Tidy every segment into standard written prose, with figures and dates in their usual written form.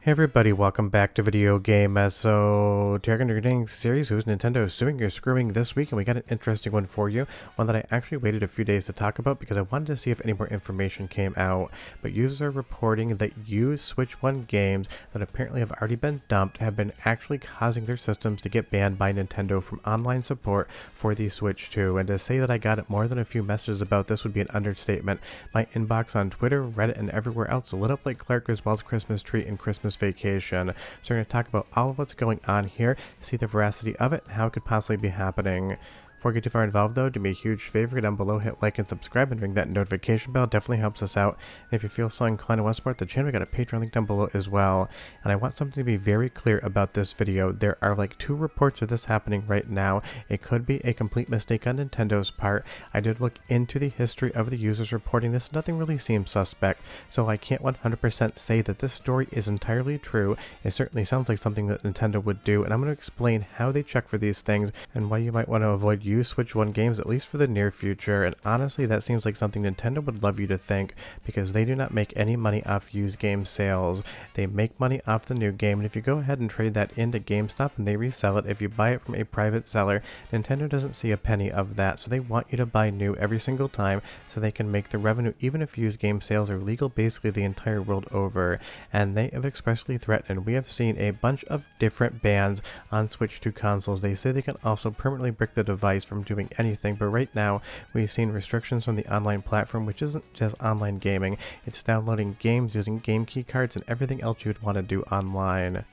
Hey everybody, welcome back to Video Game. So, Dragon Reading series, who's Nintendo suing or screwing this week, and we got an interesting one for you. One that I actually waited a few days to talk about because I wanted to see if any more information came out. But users are reporting that used Switch 1 games that apparently have already been dumped have been actually causing their systems to get banned by Nintendo from online support for the Switch 2. And to say that I got more than a few messages about this would be an understatement. My inbox on Twitter, Reddit, and everywhere else lit up like Clark Griswold's Christmas tree and Christmas vacation. So we're going to talk about all of what's going on here, see the veracity of it, and how it could possibly be happening. Before we get too far involved though, do me a huge favor, down below, hit like and subscribe and ring that notification bell, definitely helps us out. And if you feel so inclined to want to support the channel, we got a Patreon link down below as well. And I want something to be very clear about this video. There are like 2 reports of this happening right now. It could be a complete mistake on Nintendo's part. I did look into the history of the users reporting this, nothing really seems suspect. So I can't 100% say that this story is entirely true. It certainly sounds like something that Nintendo would do, and I'm going to explain how they check for these things and why you might want to avoid used Switch 1 games at least for the near future. And honestly, that seems like something Nintendo would love you to think, because they do not make any money off used game sales. They make money off the new game, and if you go ahead and trade that into GameStop and they resell it, if you buy it from a private seller, Nintendo doesn't see a penny of that. So they want you to buy new every single time so they can make the revenue, even if used game sales are legal basically the entire world over. And they have expressly threatened, we have seen a bunch of different bans on Switch 2 consoles. They say they can also permanently brick the device from doing anything, but right now we've seen restrictions from the online platform, which isn't just online gaming, it's downloading games using game key cards and everything else you would want to do online.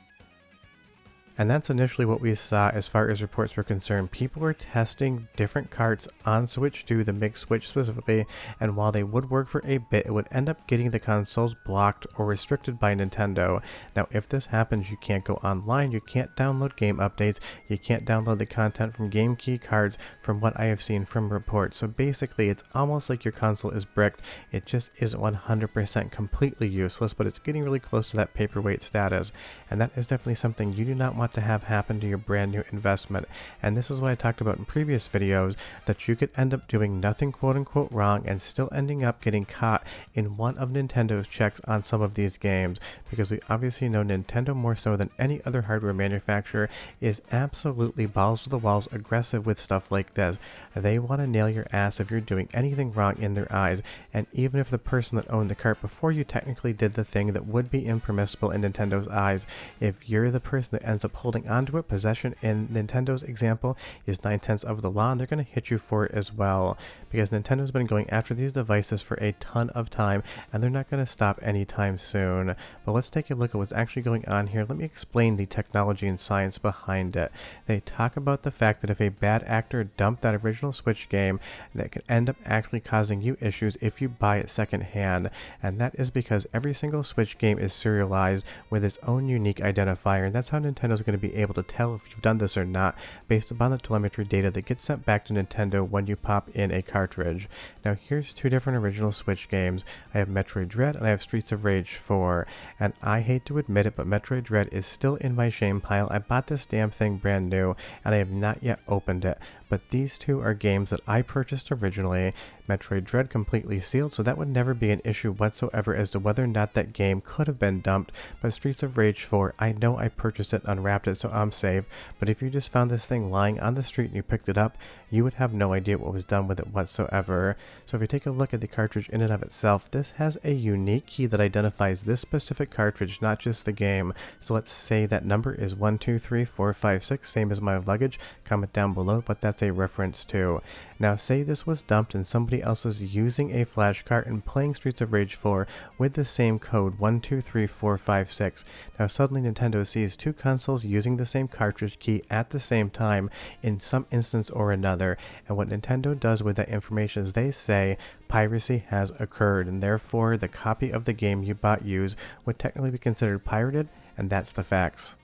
And that's initially what we saw as far as reports were concerned. People were testing different carts on Switch 2, the MIG Switch specifically, and while they would work for a bit, it would end up getting the consoles blocked or restricted by Nintendo. Now, if this happens, you can't go online, you can't download game updates, you can't download the content from game key cards from what I have seen from reports. So basically, it's almost like your console is bricked. It just isn't 100% completely useless, but it's getting really close to that paperweight status. And that is definitely something you do not want to have happen to your brand new investment. And this is what I talked about in previous videos, that you could end up doing nothing quote unquote wrong and still ending up getting caught in one of Nintendo's checks on some of these games, because we obviously know Nintendo, more so than any other hardware manufacturer, is absolutely balls to the walls aggressive with stuff like this. They want to nail your ass if you're doing anything wrong in their eyes, and even if the person that owned the cart before you technically did the thing that would be impermissible in Nintendo's eyes, if you're the person that ends up holding onto it, possession in Nintendo's example is 9/10 of the law, and they're going to hit you for it as well, because Nintendo's been going after these devices for a ton of time, and they're not going to stop anytime soon. But let's take a look at what's actually going on here. Let me explain the technology and science behind it. They talk about the fact that if a bad actor dumped that original Switch game, that could end up actually causing you issues if you buy it secondhand, and that is because every single Switch game is serialized with its own unique identifier, and that's how Nintendo's going to be able to tell if you've done this or not based upon the telemetry data that gets sent back to Nintendo when you pop in a cartridge. Now here's 2 different original Switch games. I have Metroid Dread and I have Streets of Rage 4, and I hate to admit it, but Metroid Dread is still in my shame pile. I bought this damn thing brand new and I have not yet opened it, but these 2 are games that I purchased originally. Metroid Dread completely sealed, so that would never be an issue whatsoever as to whether or not that game could have been dumped. But Streets of Rage 4, I know I purchased it, unwrapped it, so I'm safe. But if you just found this thing lying on the street and you picked it up, you would have no idea what was done with it whatsoever. So if you take a look at the cartridge in and of itself, this has a unique key that identifies this specific cartridge, not just the game. So let's say that number is 123456, same as my luggage. Comment down below what that's a reference to. Now say this was dumped and somebody else is using a flash cart and playing Streets of Rage 4 with the same code 123456. Now suddenly Nintendo sees 2 consoles using the same cartridge key at the same time in some instance or another, and what Nintendo does with that information is they say piracy has occurred, and therefore the copy of the game you bought used would technically be considered pirated, and that's the facts.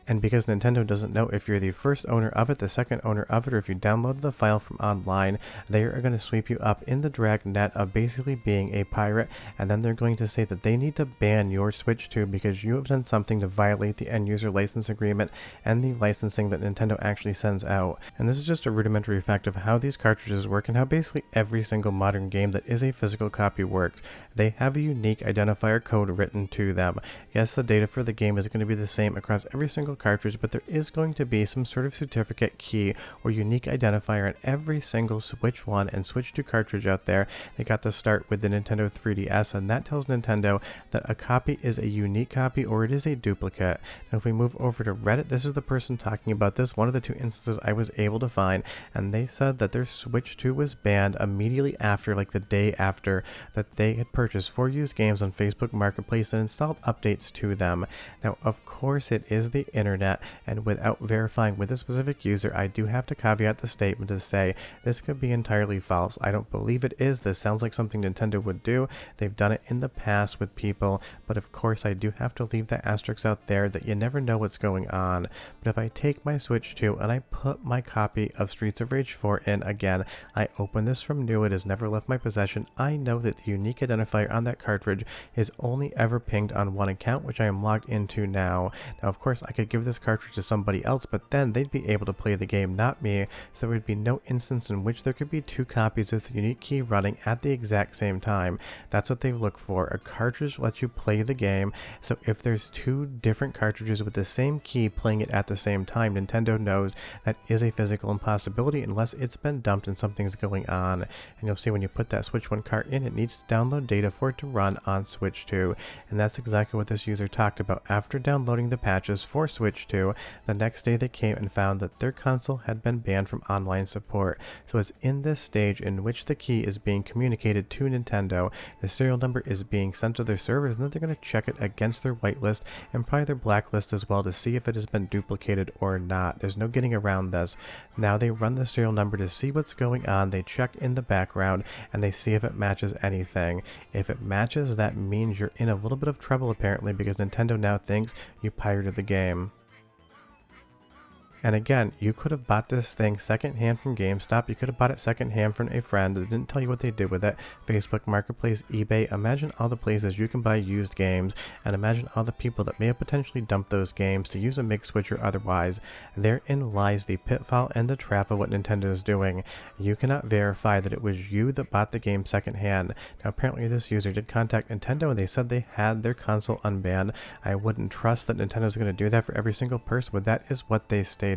And because Nintendo doesn't know if you're the first owner of it, the second owner of it, or if you downloaded the file from online, they are going to sweep you up in the dragnet of basically being a pirate, and then they're going to say that they need to ban your Switch 2 because you have done something to violate the end user license agreement and the licensing that Nintendo actually sends out. And this is just a rudimentary fact of how these cartridges work and how basically every single modern game that is a physical copy works. They have a unique identifier code written to them. Yes, the data for the game is going to be the same across every single cartridge, but there is going to be some sort of certificate key or unique identifier in every single Switch 1 and Switch 2 cartridge out there. They got to start with the Nintendo 3DS, and that tells Nintendo that a copy is a unique copy or it is a duplicate. Now if we move over to Reddit, this is the person talking about this, one of the two instances I was able to find, and they said that their Switch 2 was banned immediately after, like the day after, that they had purchased 4 used games on Facebook Marketplace and installed updates to them. Now of course it is the internet, and without verifying with a specific user, I do have to caveat the statement to say this could be entirely false. I don't believe it is. This sounds like something Nintendo would do. They've done it in the past with people, but of course I do have to leave the asterisk out there that you never know what's going on. But if I take my Switch 2 and I put my copy of Streets of Rage 4 in again, I open this from new, it has never left my possession, I know that the unique identifier on that cartridge is only ever pinged on one account, which I am logged into now. Now of course I could give this cartridge to somebody else, but then they'd be able to play the game, not me, so there would be no instance in which there could be 2 copies with the unique key running at the exact same time. That's what they look for. A cartridge lets you play the game, so if there's 2 different cartridges with the same key playing it at the same time, Nintendo knows that is a physical impossibility unless it's been dumped and something's going on. And you'll see when you put that Switch 1 cart in, it needs to download data for it to run on Switch 2, and that's exactly what this user talked about. After downloading the patches for Switch 2, the next day they came and found that their console had been banned from online support. So it's in this stage in which the key is being communicated to Nintendo, the serial number is being sent to their servers, and then they're going to check it against their whitelist and probably their blacklist as well to see if it has been duplicated or not. There's no getting around this. Now they run the serial number to see what's going on, they check in the background, and they see if it matches anything. If it matches, that means you're in a little bit of trouble apparently, because Nintendo now thinks you pirated the game. And again, you could have bought this thing secondhand from GameStop, you could have bought it secondhand from a friend that didn't tell you what they did with it, Facebook Marketplace, eBay. Imagine all the places you can buy used games, and imagine all the people that may have potentially dumped those games to use a MIG switch or otherwise. Therein lies the pitfall and the trap of what Nintendo is doing. You cannot verify that it was you that bought the game secondhand. Now apparently this user did contact Nintendo and they said they had their console unbanned. I wouldn't trust that Nintendo's going to do that for every single person, but that is what they stated.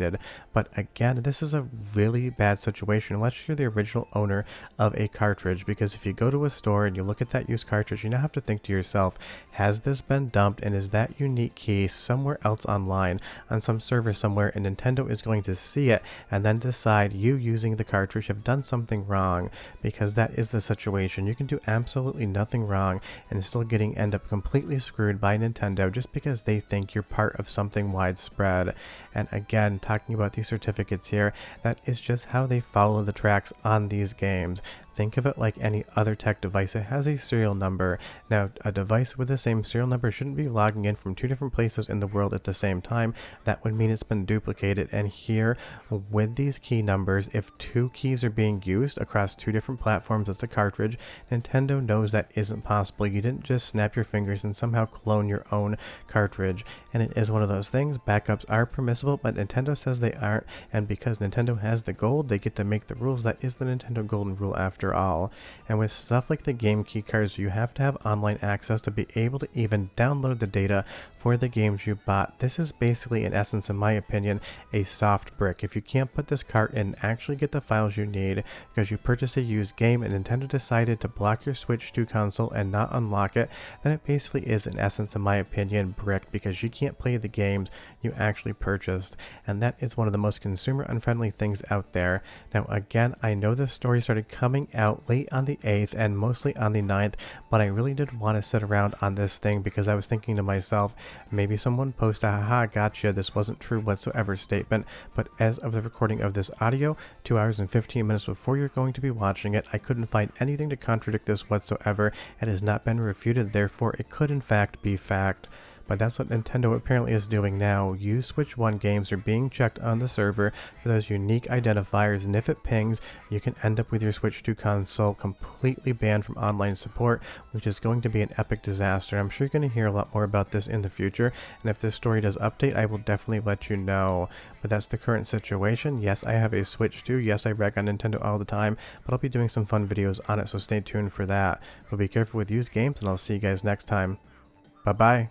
But again, this is a really bad situation unless you're the original owner of a cartridge, because if you go to a store and you look at that used cartridge, you now have to think to yourself, has this been dumped, and is that unique key somewhere else online on some server somewhere, and Nintendo is going to see it and then decide you using the cartridge have done something wrong, because that is the situation. You can do absolutely nothing wrong and still end up completely screwed by Nintendo just because they think you're part of something widespread. And again, talking about these certificates here, that is just how they follow the tracks on these games. Think of it like any other tech device. It has a serial number. Now, a device with the same serial number shouldn't be logging in from 2 different places in the world at the same time. That would mean it's been duplicated. And here, with these key numbers, if 2 keys are being used across 2 different platforms as a cartridge, Nintendo knows that isn't possible. You didn't just snap your fingers and somehow clone your own cartridge. And it is one of those things. Backups are permissible, but Nintendo says they aren't. And because Nintendo has the gold, they get to make the rules. That is the Nintendo golden rule after all. And with stuff like the game key cards, you have to have online access to be able to even download the data for the games you bought. This is basically, in essence, in my opinion, a soft brick. If you can't put this cart in and actually get the files you need because you purchased a used game and Nintendo decided to block your Switch 2 console and not unlock it, then it basically is, in essence, in my opinion, brick, because you can't play the games you actually purchased. And that is one of the most consumer unfriendly things out there. Now again, I know this story started coming out late on the 8th and mostly on the 9th, but I really did want to sit around on this thing because I was thinking to myself, maybe someone post a haha gotcha, this wasn't true whatsoever statement. But as of the recording of this audio, 2 hours and 15 minutes before you're going to be watching it, I couldn't find anything to contradict this whatsoever. It has not been refuted, therefore it could in fact be fact. but that's what Nintendo apparently is doing now. Used Switch 1 games are being checked on the server for those unique identifiers, and if it pings, you can end up with your Switch 2 console completely banned from online support, which is going to be an epic disaster. I'm sure you're going to hear a lot more about this in the future, and if this story does update, I will definitely let you know. But that's the current situation. Yes, I have a Switch 2. Yes, I rag on Nintendo all the time, but I'll be doing some fun videos on it, so stay tuned for that. But be careful with used games, and I'll see you guys next time. Bye-bye.